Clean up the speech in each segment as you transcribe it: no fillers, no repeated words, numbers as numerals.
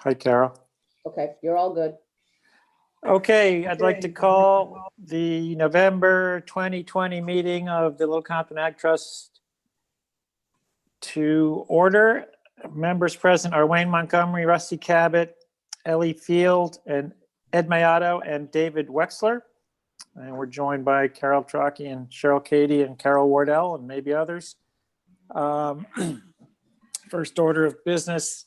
Hi, Carol. Okay, you're all good. Okay, I'd like to call the November 2020 meeting of the Little Compton Ag Trust to order. Members present are Wayne Montgomery, Rusty Cabot, Ellie Field, and Ed Mayato, and David Wexler. And we're joined by Carol Trocchi and Cheryl Cady and Carol Wardell and maybe others. First order of business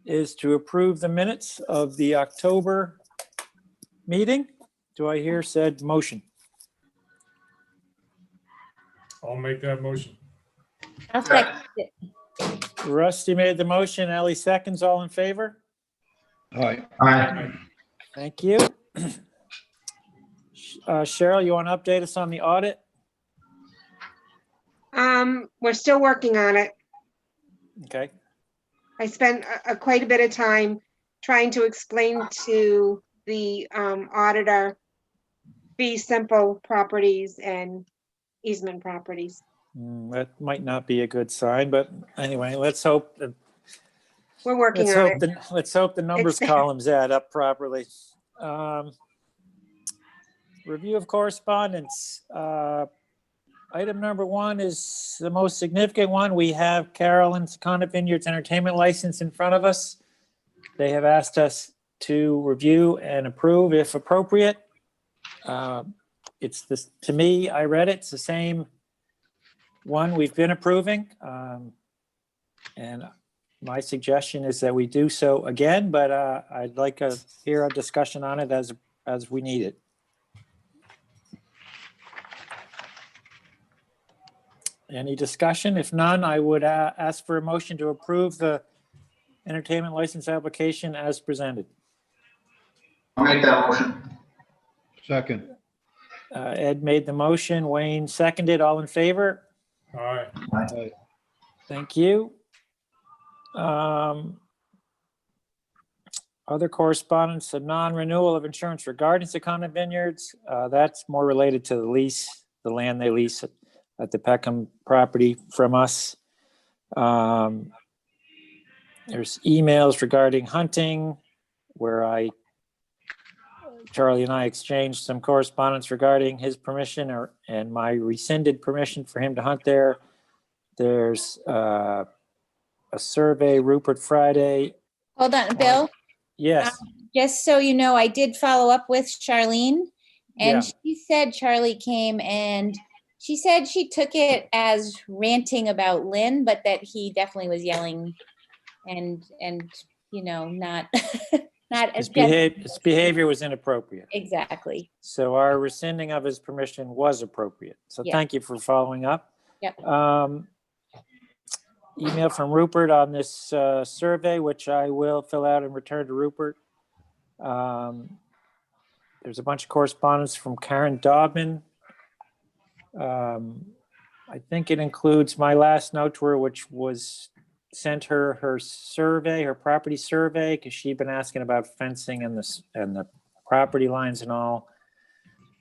is to approve the minutes of the October meeting. Do I hear said motion? I'll make that motion. I'll second it. Rusty made the motion. Ellie seconds. All in favor? Aye. Aye. Thank you. Cheryl, you want to update us on the audit? We're still working on it. Okay. I spent quite a bit of time trying to explain to the auditor fee simple properties and easement properties. That might not be a good sign, but anyway, let's hope that We're working on it. let's hope the numbers It's- columns add up properly. Review of correspondence. Item number 1 is the most significant one. We have Carolyn's Conant Vineyards entertainment license in front of us. They have asked us to review and approve if appropriate. It's this, to me, I read it, it's the same one we've been approving. And my suggestion is that we do so again, but I'd like to hear a discussion on it as we need it. Any discussion? If none, I would ask for a motion to approve the entertainment license application as presented. I'll make that motion. Second. Ed made the motion, Wayne seconded, all in favor? Aye. Aye. Thank you. Other correspondence, a non-renewal of insurance regarding Conant Vineyards. That's more related to the lease, the land they lease at the Peckham property from us. There's emails regarding hunting where Charlie and I exchanged some correspondence regarding his permission and my rescinded permission for him to hunt there. There's a survey, Rupert Friday. Hold on, Bill. Yes, Just so you know, I did follow up with Charlene, Yeah. and she said Charlie came and she said she took it as ranting about Lynn, but that he definitely was yelling and not not his as behavior was inappropriate. exactly. So our rescinding of his permission was appropriate. So Yeah. thank you for following up. Yep. Email from Rupert on this survey, which I will fill out and return to Rupert. There's a bunch of correspondence from Karen Dobman. I think it includes my last note to her, which was sent her survey, her property survey, because she'd been asking about fencing and the property lines and all.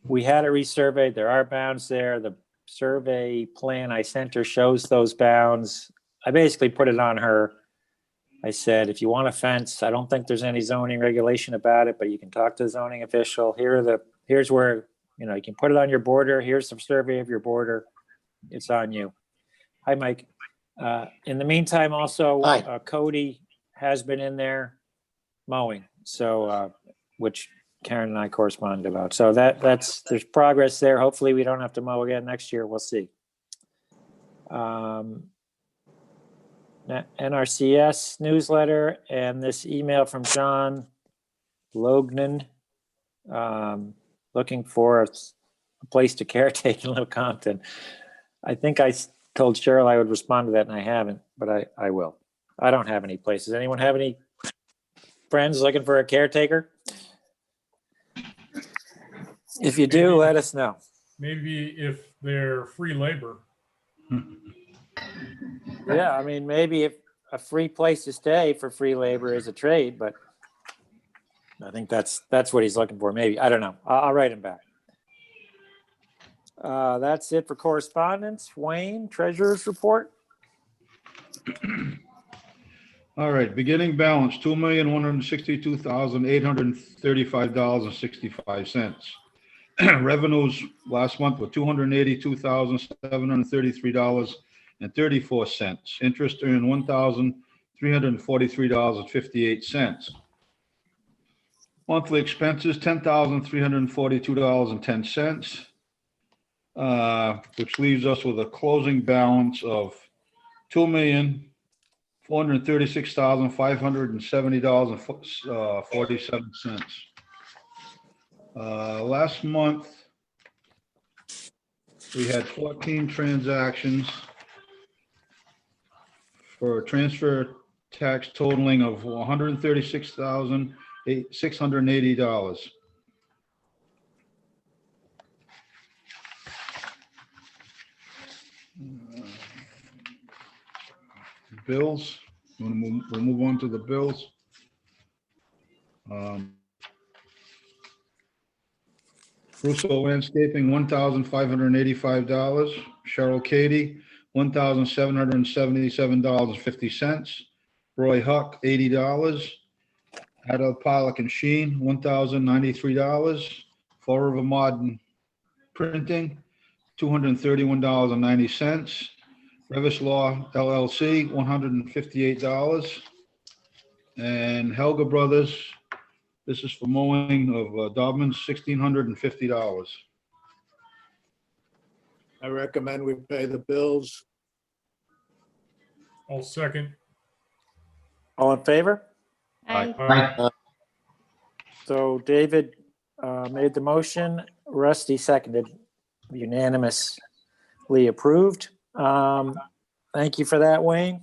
We had it resurveyed. There are bounds there. The survey plan I sent her shows those bounds. I basically put it on her. I said, if you want a fence, I don't think there's any zoning regulation about it, but you can talk to the zoning official. Here's where, you can put it on your border. Here's the survey of your border. It's on you. Hi, Mike. In the meantime, also, Cody has been in there mowing, so which Karen and I corresponded about. So there's progress there. Hopefully we don't have to mow again next year. We'll see. NRCS newsletter and this email from John Lognan looking for a place to caretake in Little Compton. I think I told Cheryl I would respond to that, and I haven't, but I will. I don't have any places. Anyone have any friends looking for a caretaker? If you do, let us know. Maybe if they're free labor. Yeah, I mean, maybe if a free place to stay for free labor is a trade, but I think that's what he's looking for, maybe. I don't know. I'll write him back. That's it for correspondence. Wayne, treasurer's report. All right, beginning balance, $2,162,835.65. Revenues last month were $282,733.34. Interest earned $1,343.58. Monthly expenses, $10,342.10, which leaves us with a closing balance of $2,436,570.47. Last month, we had 14 transactions for a transfer tax totaling of $136,680. Bills, we'll move on to the bills. Russo Landscaping, $1,585. Cheryl Cady, $1,777.50. Roy Huck, $80. Adel Pollock and Sheen, $1,093. Fall River Modern Printing, $231.90. Revis Law LLC, $158. And Helga Brothers, this is for mowing of Dobbins, $1,650. I recommend we pay the bills. I'll second. All in favor? Aye. Aye. So David made the motion. Rusty seconded. Unanimously approved. Thank you for that, Wayne.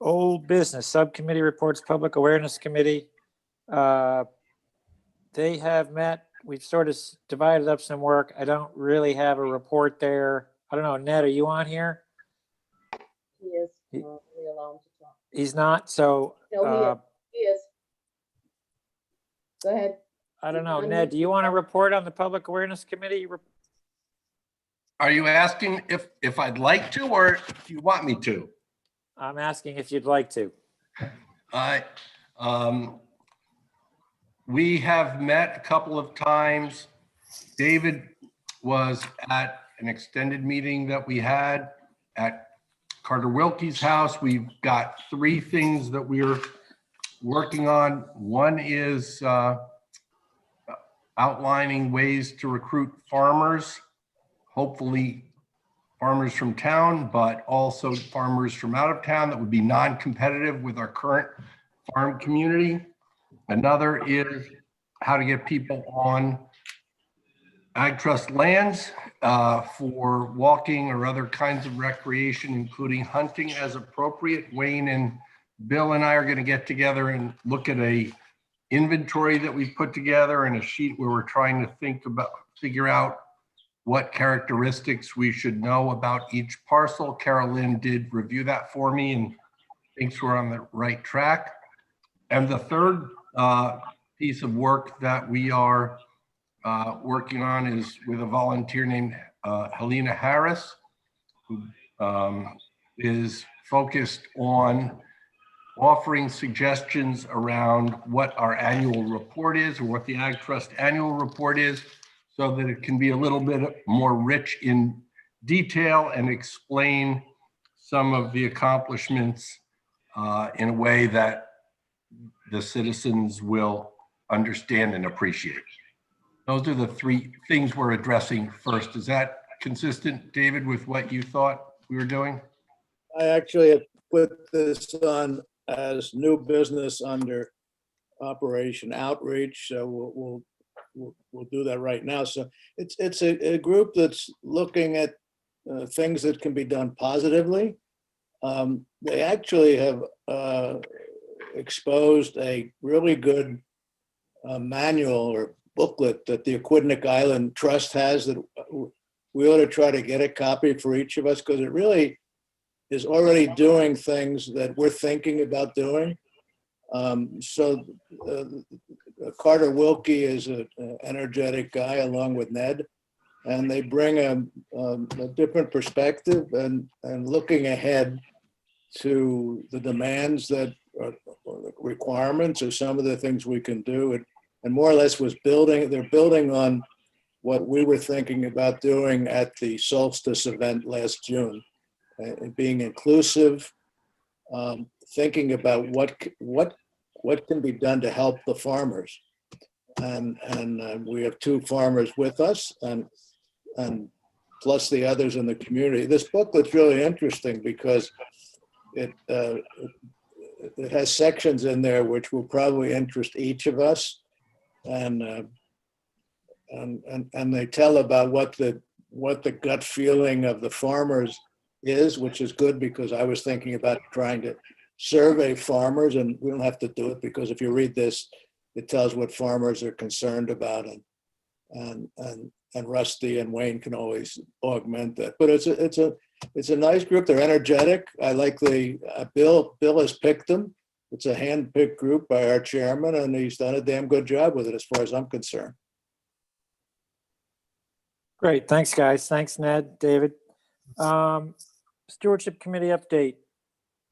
Old business, subcommittee reports, public awareness committee. They have met. We've sort of divided up some work. I don't really have a report there. I don't know, Ned, are you on here? He is. He- We allow him to talk. He's not, so No, he is. Go ahead. I don't know. Ned, do you want to report on the public awareness committee? Are you asking if I'd like to, or do you want me to? I'm asking if you'd like to. We have met a couple of times. David was at an extended meeting that we had at Carter Wilkie's house. We've got 3 things that we're working on. One is outlining ways to recruit farmers, hopefully farmers from town, but also farmers from out of town that would be non-competitive with our current farm community. Another is how to get people on Ag Trust lands for walking or other kinds of recreation, including hunting as appropriate. Wayne and Bill and I are going to get together and look at a inventory that we've put together and a sheet where we're trying to figure out what characteristics we should know about each parcel. Carolyn did review that for me and thinks we're on the right track. And the third piece of work that we are working on is with a volunteer named Helena Harris, who is focused on offering suggestions around what our annual report is, or what the Ag Trust annual report is, so that it can be a little bit more rich in detail and explain some of the accomplishments in a way that the citizens will understand and appreciate. Those are the 3 things we're addressing first. Is that consistent, David, with what you thought we were doing? I actually have put this on as new business under Operation Outreach. So we'll do that right now. So it's a group that's looking at things that can be done positively. They actually have exposed a really good manual or booklet that the Aquidneck Island Trust has that we ought to try to get a copy for each of us, because it really is already doing things that we're thinking about doing. So Carter Wilkie is an energetic guy along with Ned, and they bring a different perspective and looking ahead to the demands that are requirements or some of the things we can do. And more or less they're building on what we were thinking about doing at the Solstice event last June, and being inclusive, thinking about what can be done to help the farmers. And we have 2 farmers with us and plus the others in the community. This booklet's really interesting because it has sections in there which will probably interest each of us. And they tell about what the gut feeling of the farmers is, which is good because I was thinking about trying to survey farmers, and we don't have to do it because if you read this, it tells what farmers are concerned about, and Rusty and Wayne can always augment that. But it's a nice group. They're energetic. I like Bill has picked them. It's a hand-picked group by our chairman, and he's done a damn good job with it as far as I'm concerned. Great, thanks, guys. Thanks, Ned, David. Stewardship Committee update.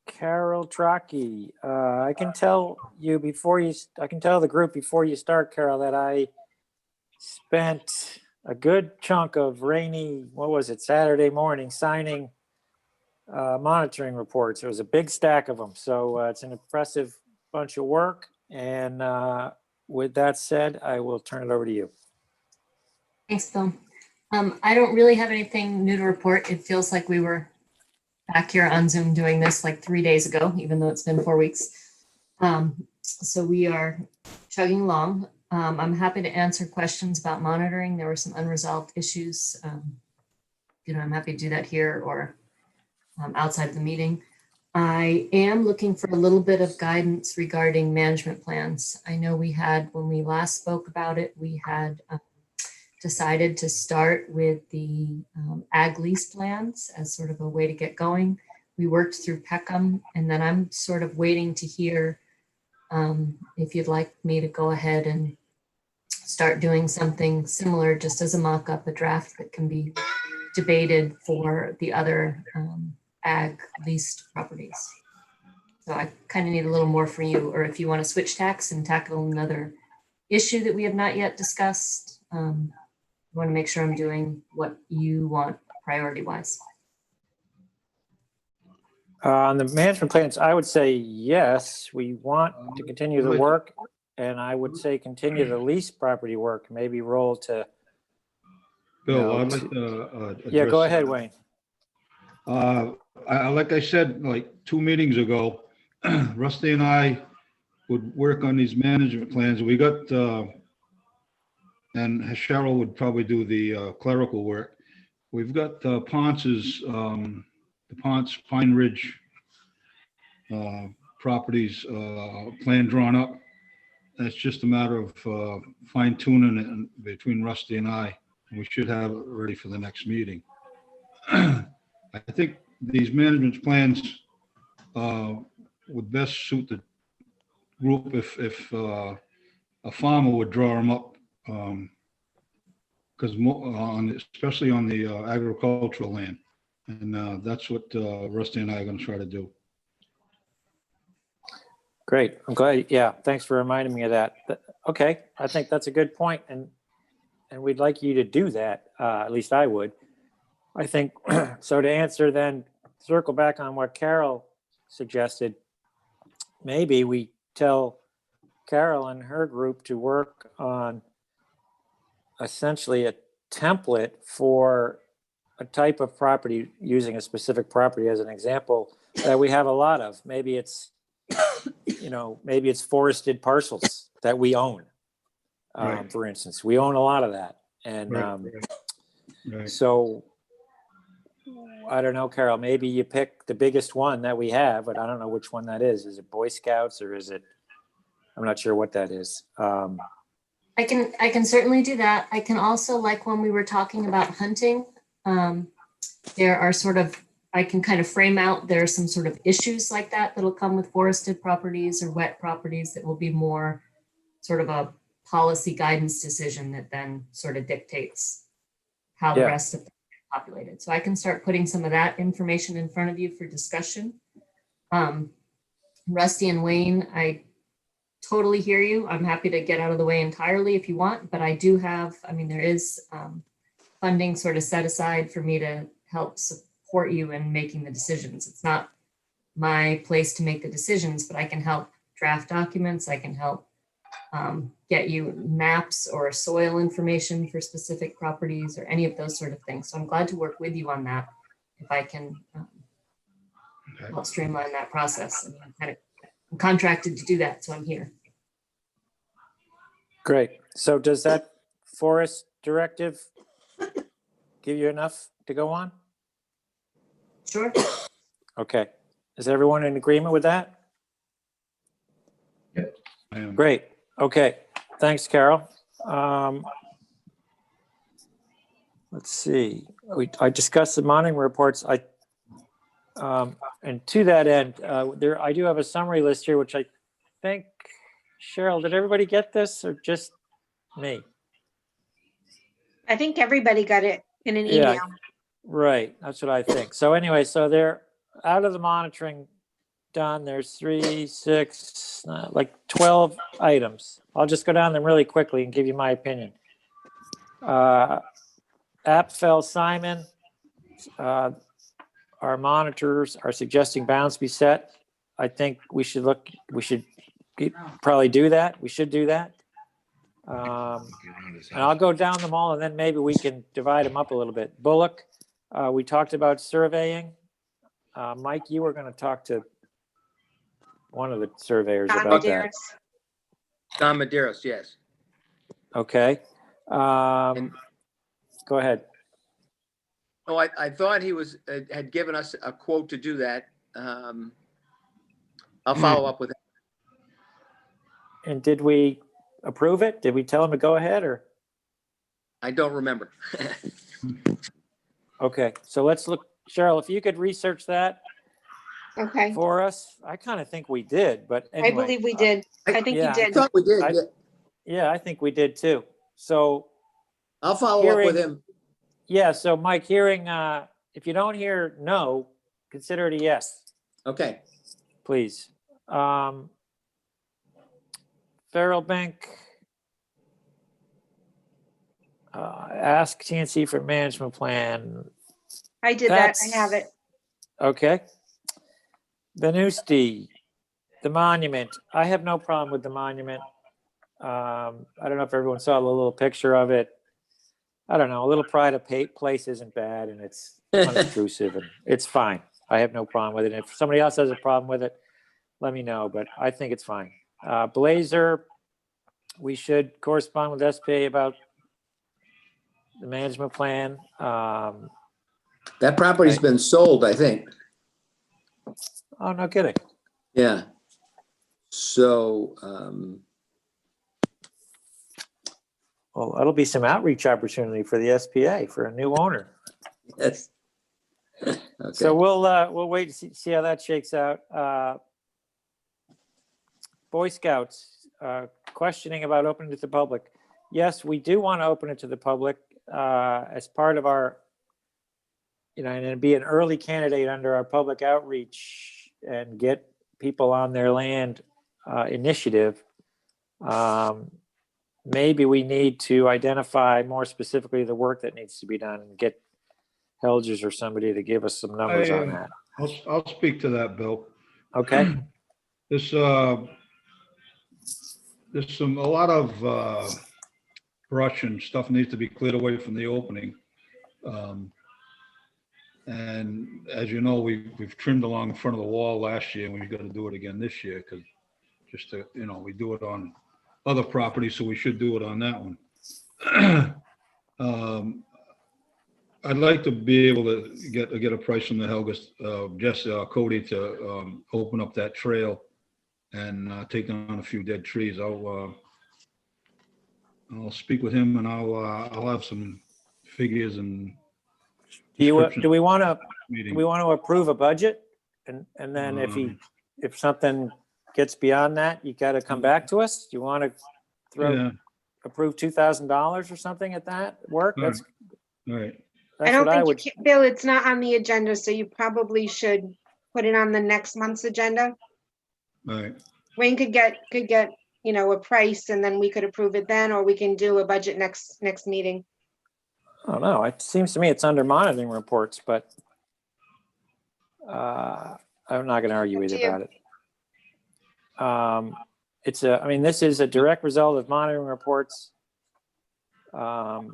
Carol Trocchi, I can tell the group before you start, Carol, that I spent a good chunk of rainy, Saturday morning signing monitoring reports. It was a big stack of them. So it's an impressive bunch of work. And with that said, I will turn it over to you. Thanks, Bill. I don't really have anything new to report. It feels like we were back here on Zoom doing this like 3 days ago, even though it's been 4 weeks. So we are chugging along. I'm happy to answer questions about monitoring. There were some unresolved issues. I'm happy to do that here or outside the meeting. I am looking for a little bit of guidance regarding management plans. I know when we last spoke about it, we had decided to start with the ag lease plans as sort of a way to get going. We worked through Peckham, and then I'm sort of waiting to hear if you'd like me to go ahead and start doing something similar, just as a mock-up, a draft that can be debated for the other ag leased properties. So I kind of need a little more for you, or if you want to switch tacks and tackle another issue that we have not yet discussed. I want to make sure I'm doing what you want priority-wise. On the management plans, I would say yes, we want to continue the work, and I would say continue the lease property work, maybe roll to. Bill, I'd like to Yeah, go address ahead, that. Wayne. Like I said, like 2 meetings ago, Rusty and I would work on these management plans. We got, and Cheryl would probably do the clerical work. We've got Ponce's, the Ponce Pine Ridge properties plan drawn up. And it's just a matter of fine tuning it between Rusty and I. We should have it ready for the next meeting. I think these management plans would best suit the group if a farmer would draw them up. Because especially on the agricultural land. And that's what Rusty and I are going to try to do. Great, I'm glad. Yeah, thanks for reminding me of that. Okay, I think that's a good point, and we'd like you to do that. At least I would. I think so. To answer, then circle back on what Carol suggested. Maybe we tell Carol and her group to work on essentially a template for a type of property, using a specific property as an example that we have a lot of. Maybe it's, maybe it's forested parcels that we own. Right. For instance, we own a lot of that. And Right. so I don't know, Carol, maybe you pick the biggest one that we have, but I don't know which one that is. Is it Boy Scouts or is it, I'm not sure what that is. I can certainly do that. I can also, like when we were talking about hunting, there are sort of I can kind of frame out, there are some sort of issues like that that'll come with forested properties or wet properties that will be more sort of a policy guidance decision that then sort of dictates how the Yeah. rest of them get populated. So I can start putting some of that information in front of you for discussion. Rusty and Wayne, I totally hear you. I'm happy to get out of the way entirely if you want, but I do have, I mean, there is funding sort of set aside for me to help support you in making the decisions. It's not my place to make the decisions, but I can help draft documents. I can help get you maps or soil information for specific properties or any of those sort of things. So I'm glad to work with you on that if I can Okay. help streamline that process. I mean, I'm contracted to do that, so I'm here. Great. So does that forest directive give you enough to go on? Sure. Okay. Is everyone in agreement with that? I am. Great. Okay. Thanks, Carol. Let's see. I discussed the monitoring reports. And to that end, I do have a summary list here, which I think, Cheryl, did everybody get this or just me? I think everybody got it in an Yeah. email. Right. That's what I think. So anyway, so they're out of the monitoring done. There's 3, 6, like 12 items. I'll just go down them really quickly and give you my opinion. Appfell Simon, our monitors are suggesting bounds be set. I think we should probably do that. We should do that. And I'll go down them all and then maybe we can divide them up a little bit. Bullock, we talked about surveying. Mike, you were going to talk to one of the surveyors Don about that. Medeiros. Don Medeiros, yes. Okay. And Go ahead. oh, I thought he had given us a quote to do that. I'll follow up with him. And did we approve it? Did we tell him to go ahead or? I don't remember. Okay, so let's look, Cheryl, if you could research that Okay, for us. I kind of think we did, but I anyway. believe we did. I think yeah, you I did. thought we did. I- Yeah. Yeah, I think we did too. So, I'll follow up with Hearing- him. yeah, so Mike, if you don't hear no, consider it a yes, Okay. please. Farrell Bank. Ask TNC for management plan. I did that. I That's- have it. Okay. Venusti, the monument. I have no problem with the monument. I don't know if everyone saw the little picture of it. I don't know, a little pride of place isn't bad and it's unobtrusive and it's fine. I have no problem with it. If somebody else has a problem with it, let me know, but I think it's fine. Blazer, we should correspond with SPA about the management plan. That property's been sold, I think. Oh, no kidding. Yeah. So, Well, that'll be some outreach opportunity for the SPA for a new owner. yes. So Okay. we'll wait to see how that shakes out. Boy Scouts, questioning about opening it to the public. Yes, we do want to open it to the public as part of our, and it'd be an early candidate under our public outreach and get people on their land initiative. Maybe we need to identify more specifically the work that needs to be done and get Helgers or somebody to give us some numbers on that. I'll speak to that, Bill. Okay, There's a lot of brush and stuff needs to be cleared away from the opening. And as you know, we've trimmed along the front of the wall last year, and we've got to do it again this year because we do it on other properties, so we should do it on that one. I'd like to be able to get a price from the Helgas, Cody, to open up that trail and take down a few dead trees. I'll speak with him and I'll have some figures and description we want to, meeting. do we want to approve a budget? And then if something gets beyond that, you got to come back to us? Do you want to Yeah, approve $2,000 or something at that work? All right. All right. I That's don't what I think, would, Bill, it's not on the agenda, so you probably should put it on the next month's agenda. All right. Wayne could get, a price and then we could approve it then, or we can do a budget next meeting. I don't know. It seems to me it's under monitoring reports, but I'm not going to argue Up with to you you. about it. I mean, this is a direct result of monitoring reports. Okay,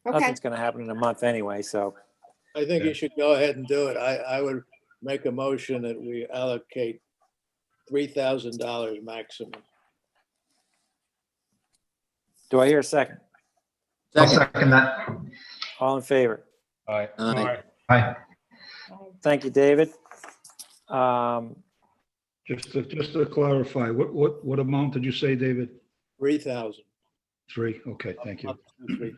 Nothing's going to happen in a month anyway, so. I think Yeah. you should go ahead and do it. I would make a motion that we allocate $3,000 maximum. Do I hear a second? I'll Second. second that. All in favor? All right. Aye. Aye. Thank you, David. Just to clarify, what amount did you say, David? 3,000. 3? Okay, thank you. Up to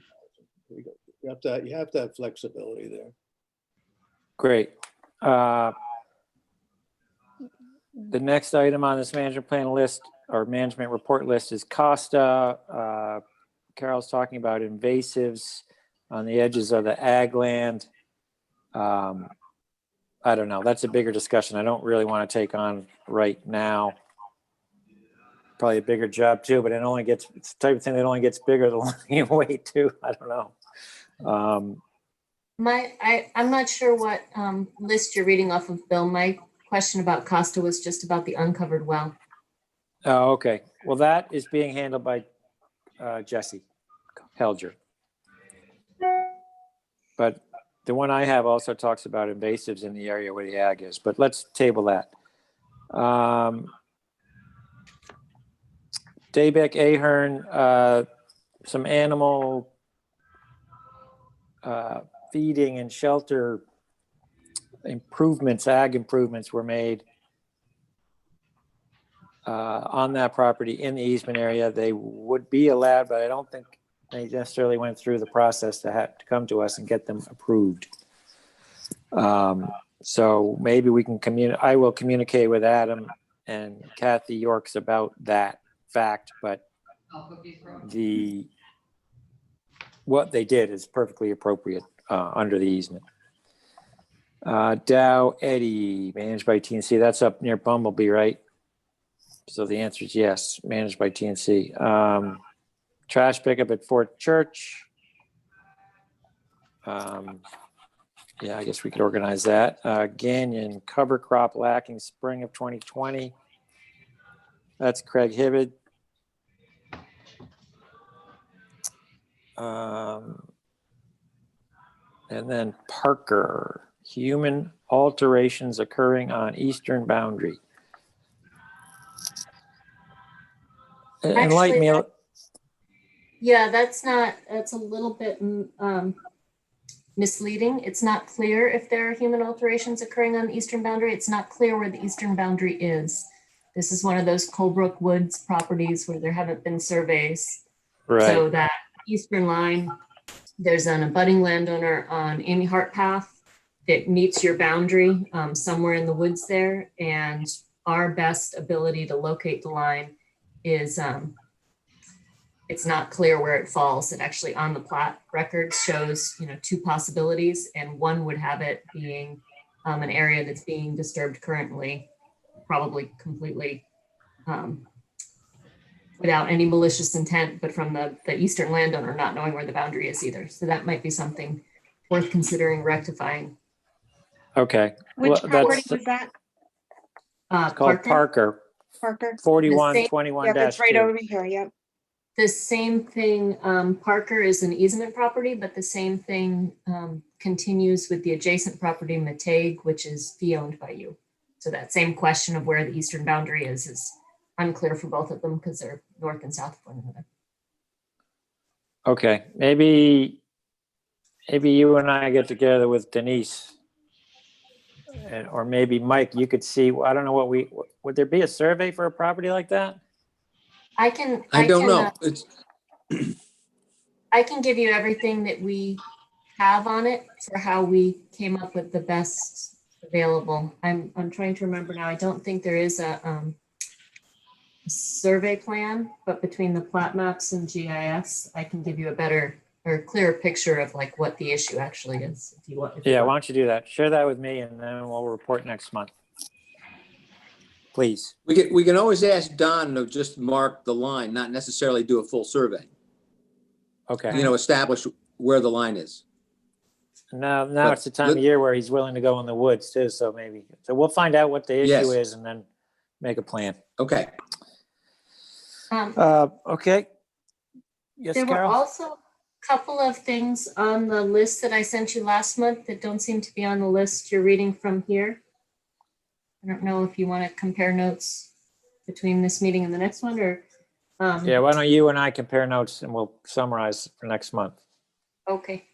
3,000. You have to have flexibility there. Great. The next item on this management plan list or management report list is Costa. Carol's talking about invasives on the edges of the ag land. I don't know. That's a bigger discussion. I don't really want to take on right now. Probably a bigger job too, but it's the type of thing that only gets bigger the longer you wait too. I don't know. I'm not sure what list you're reading off of, Bill. My question about Costa was just about the uncovered well. Oh, okay. Well, that is being handled by Jesse Helger. But the one I have also talks about invasives in the area where the ag is, but let's table that. Daybeck Ahern, some animal feeding and shelter improvements, ag improvements were made on that property in the easement area. They would be allowed, but I don't think they necessarily went through the process to come to us and get them approved. So maybe we can I will communicate with Adam and Kathy Yorks about that fact, but what they did is perfectly appropriate under the easement. Dow Eddy, managed by TNC. That's up near Bumblebee, right? So the answer is yes, managed by TNC. Trash pickup at Fort Church. Yeah, I guess we could organize that. Ganyan, cover crop lacking spring of 2020. That's Craig Hibbard. And then Parker, human alterations occurring on eastern boundary. Enlighten me. Yeah, that's a little bit misleading. It's not clear if there are human alterations occurring on the eastern boundary. It's not clear where the eastern boundary is. This is one of those Colebrook Woods properties where there haven't been surveys. Right. So that eastern line, there's an abutting landowner on Amy Hart Path that meets your boundary somewhere in the woods there. And our best ability to locate the line is it's not clear where it falls. It actually on the plat record shows, 2 possibilities, and one would have it being an area that's being disturbed currently, probably completely without any malicious intent, but from the eastern landowner not knowing where the boundary is either. So that might be something worth considering rectifying. Okay. which Well, property was that? It's called Parker, Parker? 4121-2. Yeah, that's right over here, yep. The same thing, Parker is an easement property, but the same thing continues with the adjacent property, Matague, which is fee owned by you. So that same question of where the eastern boundary is unclear for both of them because they're north and south of one another. Okay, maybe you and I get together with Denise, or maybe Mike. You could see. I don't know would there be a survey for a property like that? I don't know. I can give you everything that we have on it for how we came up with the best available. I'm trying to remember now. I don't think there is a survey plan, but between the plat maps and GIS, I can give you a better or clearer picture of like what the issue actually is. If you want. Yeah, why don't you do that? Share that with me and then we'll report next month. Please. We can always ask Don to just mark the line, not necessarily do a full survey, Okay. establish where the line is. Now But it's the time of year where he's willing to go in the woods too, so we'll find out what the issue Yes. is and then make a plan. Okay. Okay. Yes, There were Carol? also a couple of things on the list that I sent you last month that don't seem to be on the list you're reading from here. I don't know if you want to compare notes between this meeting and the next one, or. Yeah, why don't you and I compare notes and we'll summarize for next month, Okay,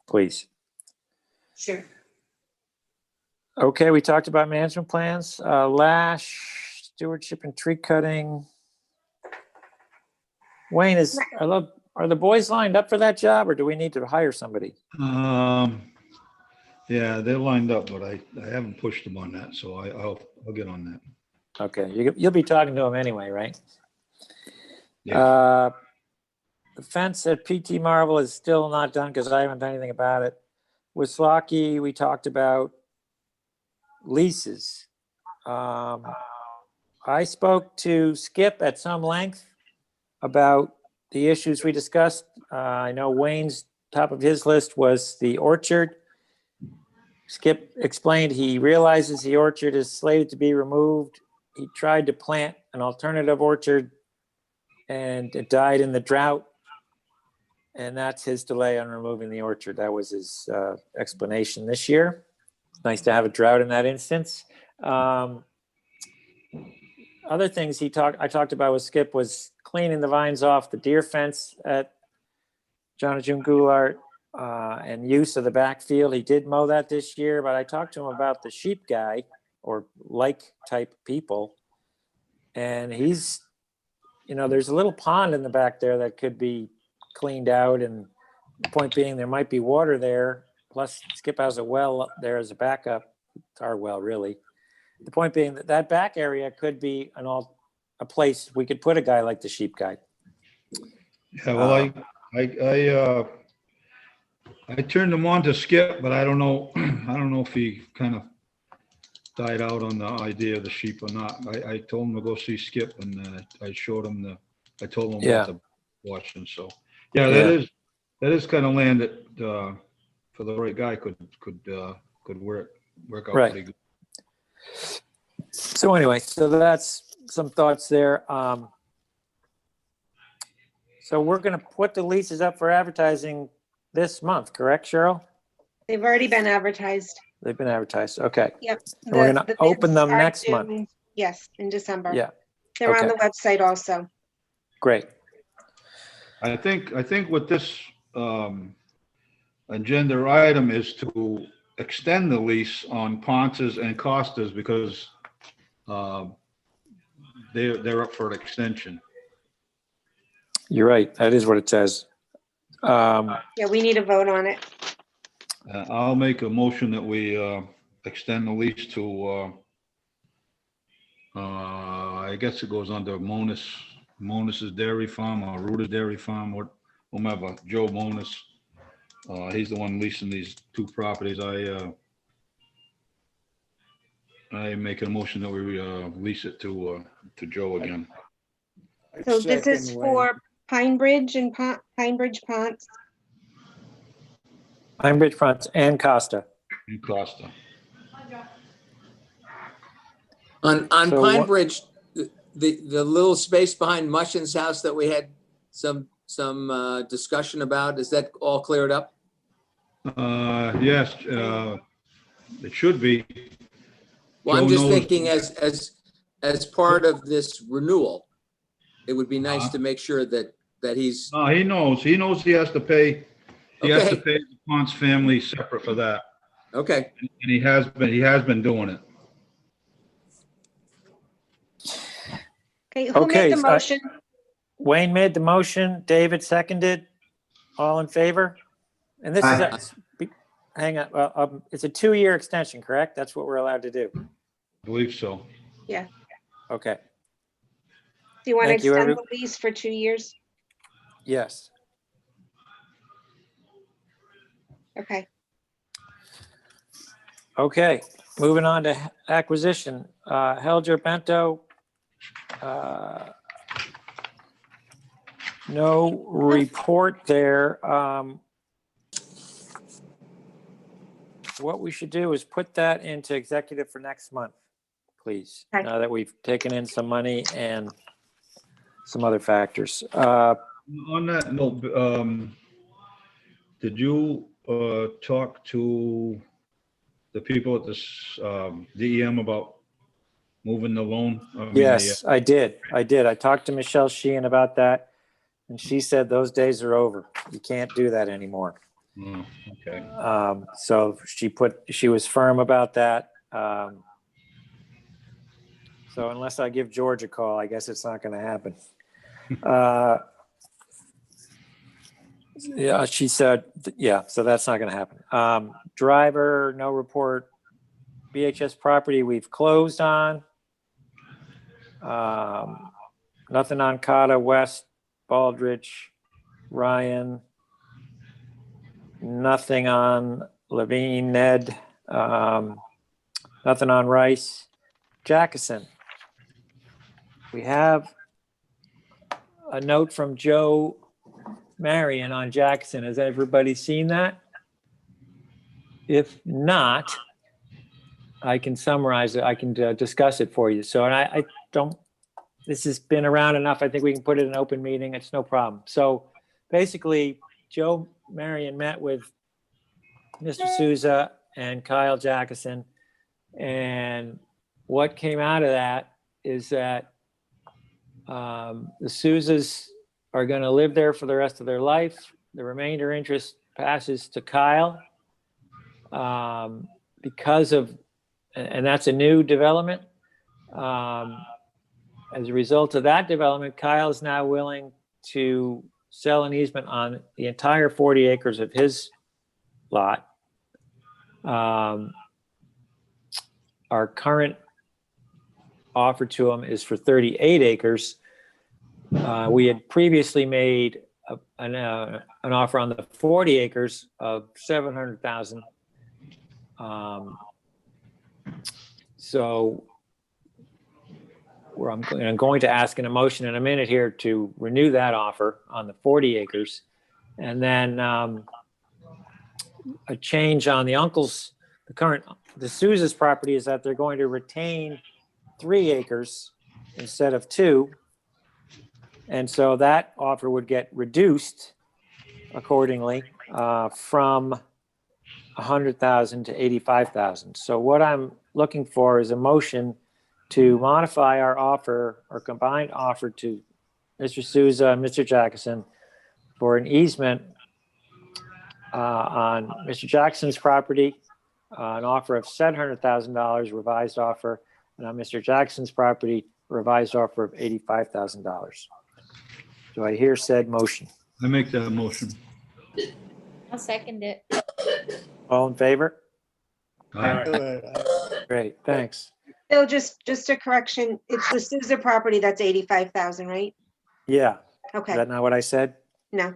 please. sure. Okay, we talked about management plans, lash, stewardship and tree cutting. Wayne, are the boys lined up for that job or do we need to hire somebody? Yeah, they're lined up, but I haven't pushed them on that, so I'll get on that. Okay, you'll be talking to them anyway, right? Yeah. The fence at PT Marvel is still not done because I haven't done anything about it. With Slocky, we talked about leases. I spoke to Skip at some length about the issues we discussed. I know Wayne's top of his list was the orchard. Skip explained he realizes the orchard is slated to be removed. He tried to plant an alternative orchard and it died in the drought. And that's his delay on removing the orchard. That was his explanation this year. It's nice to have a drought in that instance. Other things I talked about with Skip was cleaning the vines off the deer fence at John and June Goulart and use of the backfield. He did mow that this year, but I talked to him about the sheep guy or like type people. And he's, there's a little pond in the back there that could be cleaned out. And the point being, there might be water there. Plus, Skip has a well up there as a backup. It's our well, really. The point being that back area could be a place we could put a guy like the sheep guy. Yeah, well, I turned him on to Skip, but I don't know if he kind of died out on the idea of the sheep or not. I told him to go see Skip and I showed him I told him about the watching. So yeah, that is kind of land that for the right guy could work out pretty good. So anyway, so that's some thoughts there. So we're going to put the leases up for advertising this month, correct, Cheryl? They've already been advertised. They've been advertised. Okay. Yep. And we're going to open bids them are next due, month. Yes, in December. Yeah. They're on Okay. the website also. Great. I think with this agenda item is to extend the lease on Ponce's and Costa's because they're up for an extension. You're right. That is what it says. Yeah, we need a vote on it. I'll make a motion that we extend the lease to I guess it goes under Monus's Dairy Farm or Ruta's Dairy Farm, or whomever, Joe Monus. He's the one leasing these two properties. I make a motion that we lease it to Joe again. So this is for Pine Bridge and Pine Bridge Ponce. Pine Bridge Fronts and Costa. And Costa. On So Pine what- Bridge, the little space behind Mushin's house that we had some discussion about, is that all cleared up? Yes, it should be. Well, I'm Joe just knows- thinking as part of this renewal, it would be nice to make sure that he's, He knows he has to pay. He has to Okay. pay the Ponce family separate for that, okay. and he has been doing it. Okay, who Okay, made the so motion? Wayne made the motion. David seconded. All in favor? And this is, hang on, it's a 2-year extension, correct? That's what we're allowed to do. I believe so. Okay, Do you want to Thank you, extend every- the lease for 2 years? yes. Okay. Okay, moving on to acquisition. Helger Bento. No report there. What we should do is put that into executive for next month, please. Okay. Now that we've taken in some money and some other factors. On that note, did you talk to the people at this DEM about moving the loan? I mean, Yes, I did. I talked to Michelle Sheehan about that, and she said those days are over. You can't do that anymore. Okay. So she was firm about that. So unless I give George a call, I guess it's not going to happen. Yeah, she said, yeah, so that's not going to happen. Driver, no report. BHS property we've closed on. Nothing on Cotta, West, Baldridge, Ryan. Nothing on Levine, Ned. Nothing on Rice. Jackson. We have a note from Joe Marion on Jackson. Has everybody seen that? If not, I can summarize it. I can discuss it for you. So, and I don't, this has been around enough. I think we can put it in an open meeting. It's no problem. So basically, Joe Marion met with Mr. Souza and Kyle Jackson. And what came out of that is that the Souzas are going to live there for the rest of their life. The remainder interest passes to Kyle because of, and that's a new development. As a result of that development, Kyle is now willing to sell an easement on the entire 40 acres of his lot. Our current offer to him is for 38 acres. We had previously made an offer on the 40 acres of 700,000. So I'm going to ask in a motion in a minute here to renew that offer on the 40 acres. And then a change on the uncle's, the Souza's property is that they're going to retain 3 acres instead of 2. And so that offer would get reduced accordingly from 100,000 to 85,000. So what I'm looking for is a motion to modify our offer, our combined offer to Mr. Souza and Mr. Jackson for an easement on Mr. Jackson's property, an offer of $700,000 revised offer, and on Mr. Jackson's property, revised offer of $85,000. Do I hear said motion? I make that motion. I'll second it. All in favor? Aye. Great, thanks. Bill, just a correction. It's the Souza property that's 85,000, right? Yeah, is Okay, that not what I said? no.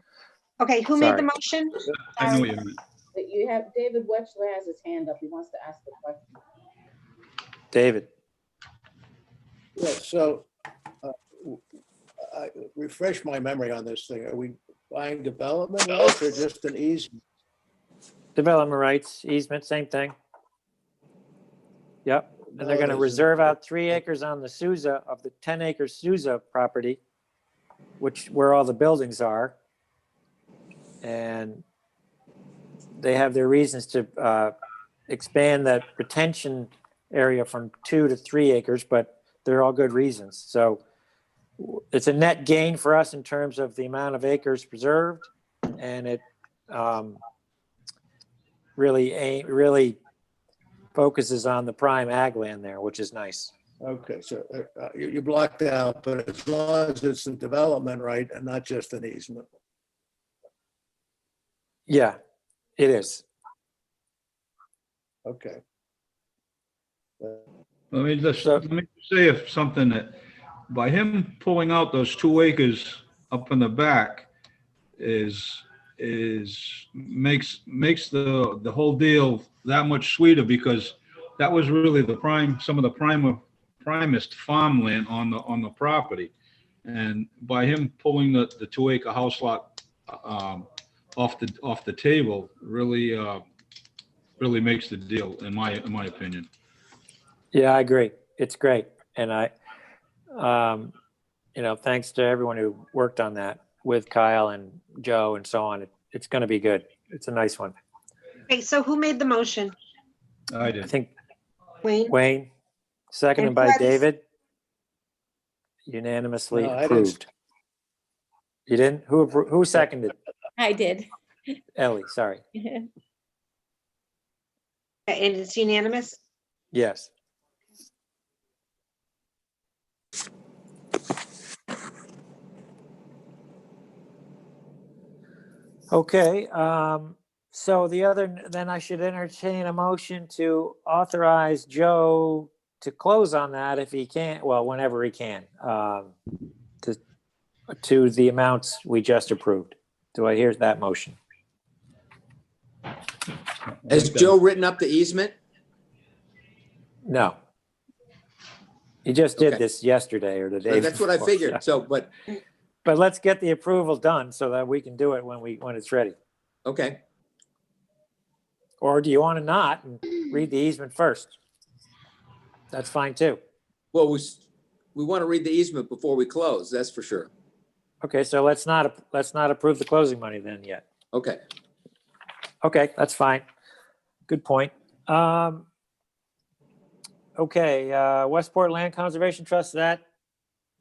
Okay, who made the Sorry. motion? I know what you meant. But you have, David Wetchler has his hand up. He wants to ask the question. David? Yeah, so refresh my memory on this thing. Are we buying development rights or just an easement? Development rights, easement, same thing. Yep, and they're No, gonna there's- reserve out 3 acres on the Souza, of the 10 acre Souza property, where all the buildings are. And they have their reasons to expand that retention area from 2 to 3 acres, but they're all good reasons. So it's a net gain for us in terms of the amount of acres preserved, and it really focuses on the prime ag land there, which is nice. Okay, so you blocked out, but as long as it's a development right and not just an easement. Yeah, it is. Okay. Let me say if something that, by him pulling out those 2 acres up in the back makes the whole deal that much sweeter, because that was really some of the primest farmland on the property. And by him pulling the 2 acre house lot off the table really makes the deal, in my opinion. Yeah, I agree. It's great. And thanks to everyone who worked on that with Kyle and Joe and so on. It's going to be good. It's a nice one. Okay, so who made the motion? I I did. think Wayne? Wayne, seconded And by who had this- David, unanimously No, I didn't. approved. You didn't? Who seconded? I did. Ellie, sorry. And it's unanimous? Yes. Okay, so then I should entertain a motion to authorize Joe to close on that if he can, well, whenever he can, to the amounts we just approved. Do I hear that motion? Has Joe written up the easement? No. He just did Okay. this yesterday or the day. That's what I before. figured. So, but, But let's get the approval done so that we can do it when it's ready. okay. Or do you want to not and read the easement first? That's fine too. Well, we want to read the easement before we close, that's for sure. Okay, so let's not approve the closing money then yet. Okay. Okay, that's fine. Good point. Okay, Westport Land Conservation Trust, that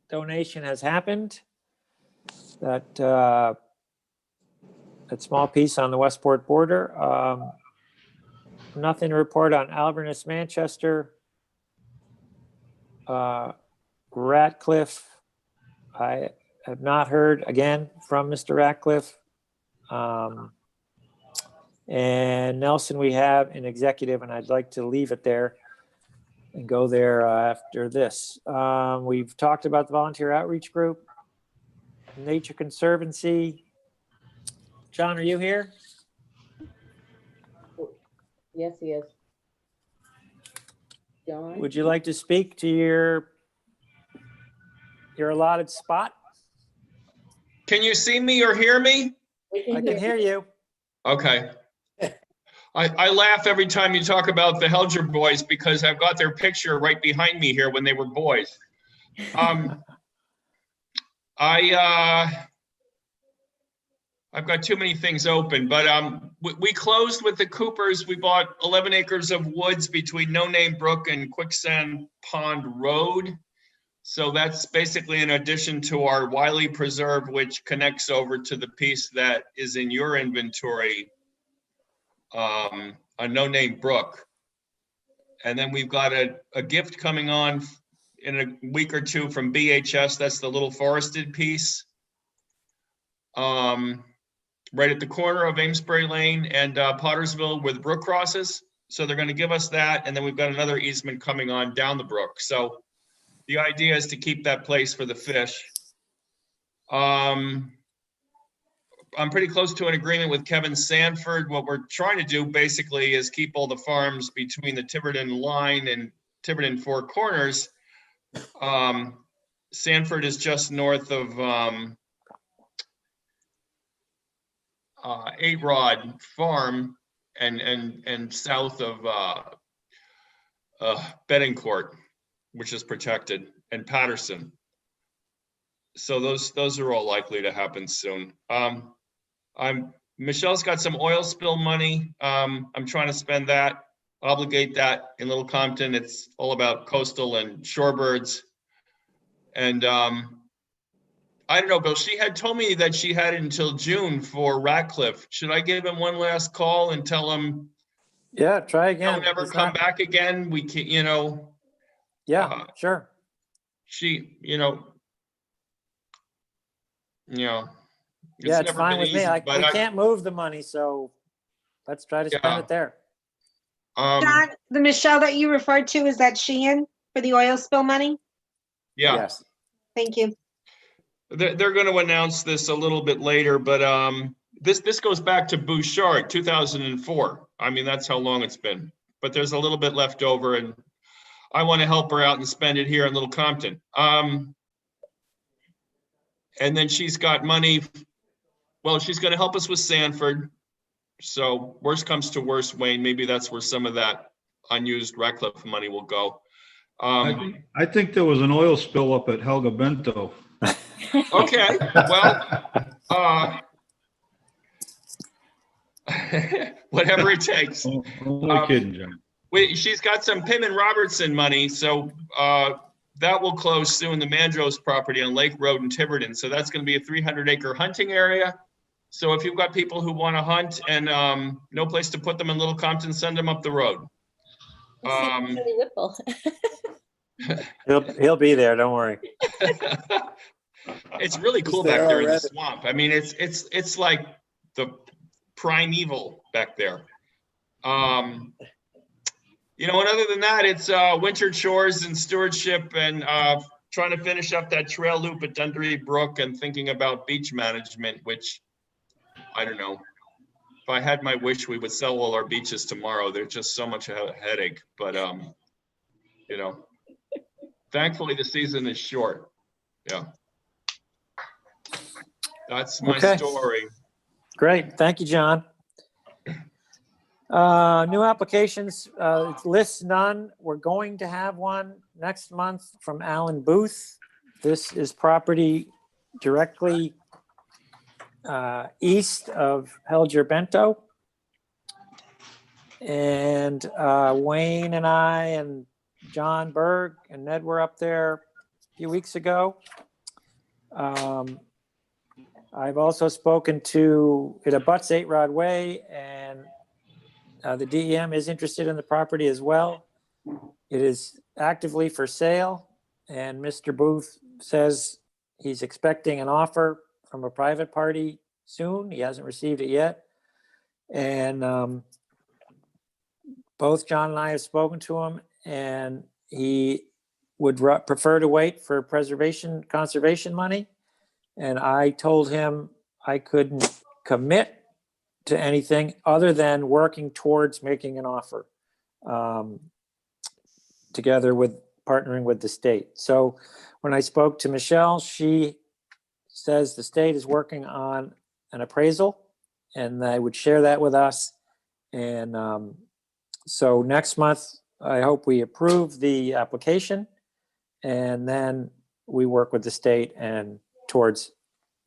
donation has happened. That small piece on the Westport border. Nothing to report on Albernus, Manchester. Ratcliffe, I have not heard again from Mr. Ratcliffe. And Nelson, we have an executive, and I'd like to leave it there and go there after this. We've talked about the volunteer outreach group, Nature Conservancy. John, are you here? Yes, he is. John? Would you like to speak to your allotted spot? Can you see me or hear me? We I can hear you. Okay. I laugh every time you talk about the Helger boys because I've got their picture right behind me here when they were boys. I've got too many things open, but we closed with the Coopers. We bought 11 acres of woods between No Name Brook and Quicksand Pond Road. So that's basically an addition to our Wiley Preserve, which connects over to the piece that is in your inventory, on No Name Brook. And then we've got a gift coming on in a week or two from BHS. That's the little forested piece. Right at the corner of Amesbury Lane and Pottersville where the brook crosses. So they're going to give us that. And then we've got another easement coming on down the brook. So the idea is to keep that place for the fish. I'm pretty close to an agreement with Kevin Sanford. What we're trying to do basically is keep all the farms between the Tiverton line and Tiverton Four Corners. Sanford is just north of 8 Rod Farm and south of Bedingcourt, which is protected, and Patterson. So those are all likely to happen soon. Michelle's got some oil spill money. I'm trying to spend that, obligate that in Little Compton. It's all about coastal and shorebirds. And I don't know, Bill, she had told me that she had until June for Ratcliffe. Should I give him one last call and tell him, Yeah, try again. don't ever He's come not- back again? We can't, Yeah, sure. she, Yeah, it's never fine been with me. easy, We but can't move the money, so let's try to spend Yeah. it there. John, the Michelle that you referred to, is that Sheehan for the oil spill money? Yeah, Yes. Thank you. they're going to announce this a little bit later, but this goes back to Bouchard, 2004. I mean, that's how long it's been. But there's a little bit left over, and I want to help her out and spend it here in Little Compton. And then she's got money. Well, she's going to help us with Sanford. So worst comes to worst, Wayne, maybe that's where some of that unused Ratcliffe money will go. I think there was an oil spill up at Helga Bento. Okay, well, whatever it takes. I'm only kidding, John. She's got some Pim and Robertson money, so that will close soon, the Mandros property on Lake Road in Tiverton. So that's going to be a 300-acre hunting area. So if you've got people who want to hunt and no place to put them in Little Compton, send them up the road. Billy Whipple. He'll be there, don't worry. It's really cool there back there in the already. swamp. I mean, it's like the primeval back there. And other than that, it's winter chores and stewardship and trying to finish up that trail loop at Dundee Brook and thinking about beach management, which I don't know. If I had my wish, we would sell all our beaches tomorrow. They're just so much a headache, but thankfully the season is short. Yeah. That's my Okay. story. Great. Thank you, John. New applications, lists none. We're going to have one next month from Alan Booth. This is property directly east of Helger Bento. And Wayne and I and John Berg and Ned were up there a few weeks ago. I've also spoken to, it abuts 8 Rod Way, and the DEM is interested in the property as well. It is actively for sale, and Mr. Booth says he's expecting an offer from a private party soon. He hasn't received it yet. And both John and I have spoken to him, and he would prefer to wait for conservation money. And I told him I couldn't commit to anything other than working towards making an offer together with partnering with the state. So when I spoke to Michelle, she says the state is working on an appraisal and they would share that with us. And so next month, I hope we approve the application and then we work with the state and towards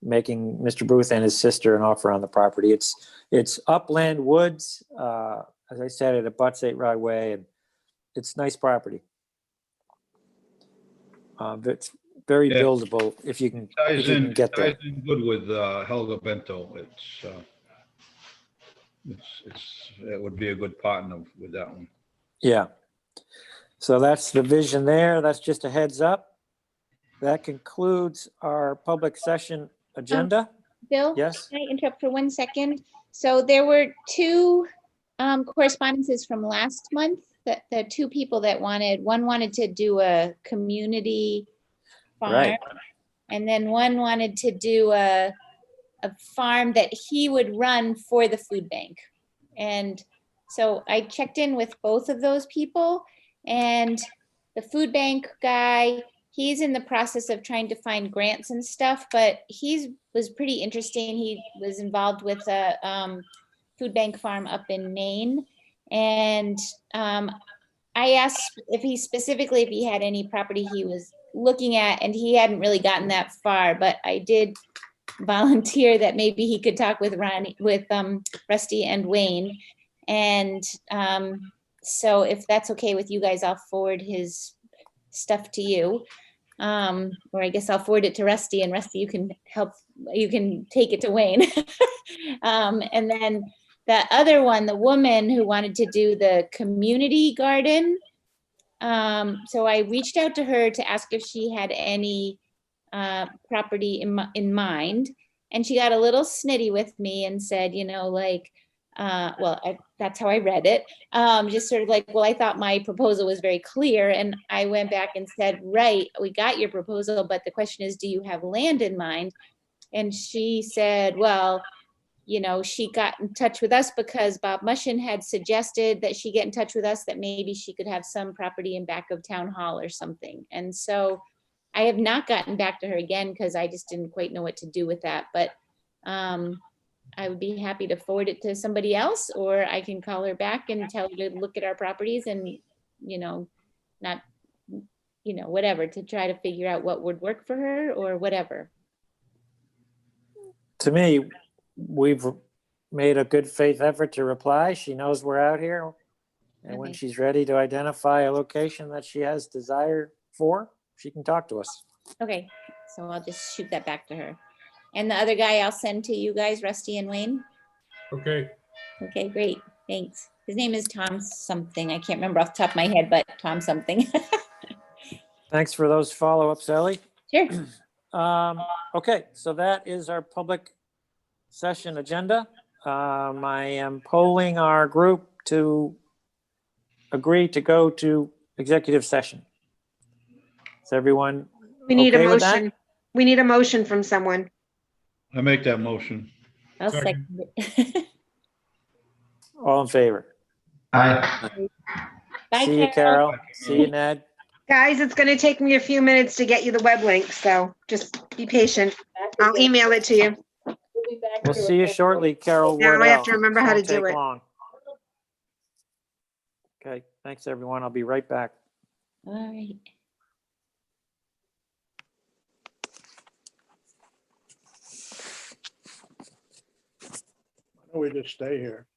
making Mr. Booth and his sister an offer on the property. It's upland woods. As I said, it abuts 8 Rod Way, and it's nice property. It's very Yeah. buildable if you can get there. Ties in good with Helga Bento. It would be a good partner with that one. Yeah. So that's the vision there. That's just a heads up. That concludes our public session agenda. Bill? Yes. Can I interrupt for 1 second? So there were 2 correspondences from last month, that the 2 people that one wanted to do a community farm. Right. And then one wanted to do a farm that he would run for the food bank. And so I checked in with both of those people, and the food bank guy, he's in the process of trying to find grants and stuff, but was pretty interesting. He was involved with a food bank farm up in Maine. And I asked if he had any property he was looking at, and he hadn't really gotten that far, but I did volunteer that maybe he could talk with Rusty and Wayne. And so if that's okay with you guys, I'll forward his stuff to you. Or I guess I'll forward it to Rusty, and Rusty, you can take it to Wayne. And then the other one, the woman who wanted to do the community garden. So I reached out to her to ask if she had any property in mind. And she got a little snitty with me and said, That's how I read it. Just sort of like, well, I thought my proposal was very clear, and I went back and said, right, we got your proposal, but the question is, do you have land in mind? And she said, well, she got in touch with us because Bob Mushin had suggested that she get in touch with us, that maybe she could have some property in back of town hall or something. And so I have not gotten back to her again because I just didn't quite know what to do with that. But I would be happy to forward it to somebody else, or I can call her back and tell her to look at our properties and, not, whatever, to try to figure out what would work for her or whatever. To me, we've made a good faith effort to reply. She knows we're out here. And when Okay. she's ready to identify a location that she has desire for, she can talk to us. Okay, so I'll just shoot that back to her. And the other guy I'll send to you guys, Rusty and Wayne. Okay, Okay, great, thanks. His name is Tom something. I can't remember off the top of my head, but Tom something. Thanks for those follow-ups, Ellie. Sure. Okay, so that is our public session agenda. I am polling our group to agree to go to executive session. Is everyone We need a okay with that? motion. We need a motion from someone. I make that motion. I'll Second. second it. All in favor? Aye. Bye, See you, Carol. See you, Ned. Guys, it's going to take me a few minutes to get you the web link, so just be patient. I'll email it to you. We'll be back We'll here see you at- shortly, Carol. Now I have Wardell. to remember how to Won't do take it. long. Okay, thanks, everyone. I'll be right back. All right. Why don't we just stay here?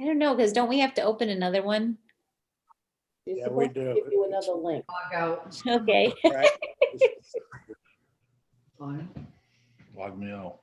I don't know, because don't we have to open another one? She's Yeah, we supposed to do. give you another link. Okay. Right. Log me out.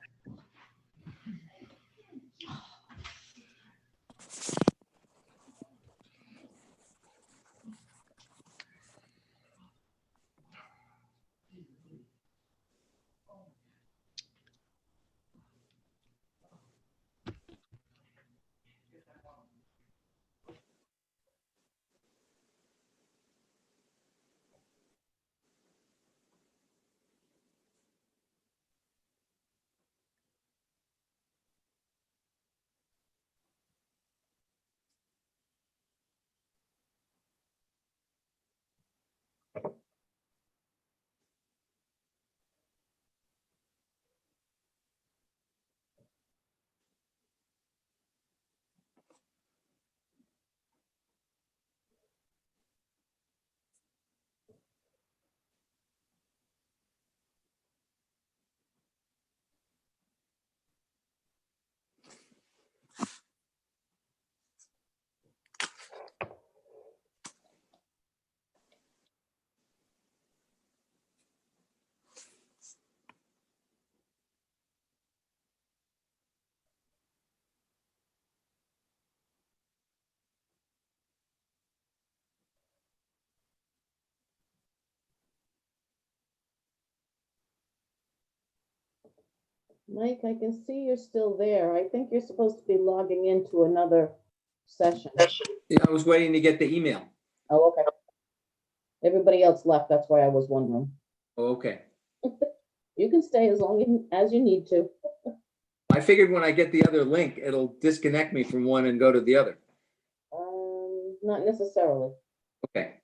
Mike, I can see you're still there. I think you're supposed to be logging into another session. Yeah, I was waiting to get the email. Oh, okay. Everybody else left, that's why I was wondering. Oh, okay. You can stay as long as you need to. I figured when I get the other link, it'll disconnect me from one and go to the other. Not necessarily. Okay.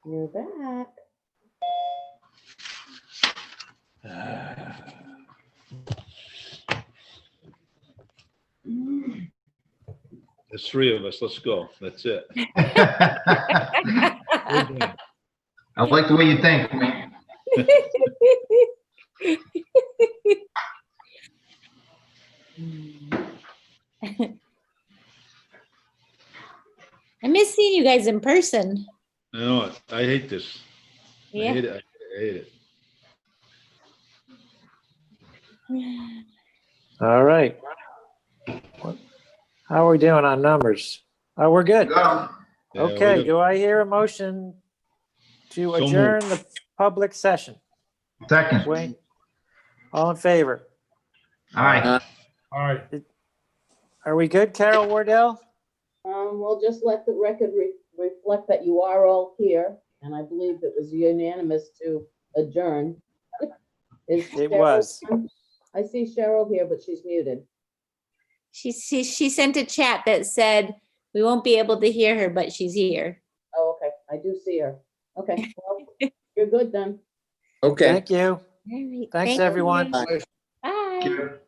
You're back. There's three of us. Let's go. That's it. I like the way you think, man. I miss seeing you guys in person. I know it. I hate this. I Yeah. hate it. I hate it. All right. How are we doing on numbers? Oh, we're good. Yeah, Okay, we do I hear a motion to So adjourn the public session? Second. Wayne, all in favor? All right. All right. Are we good, Carol Wardell? We'll just let the record reflect that you are all here, and I believe it was unanimous to adjourn. Is It Cheryl was. on? I see Cheryl here, but she's muted. She sent a chat that said we won't be able to hear her, but she's here. Oh, okay, I do see her. Okay, well, you're good then. Okay. Thank you. All right, Thanks, thank everyone. you. Bye. Good.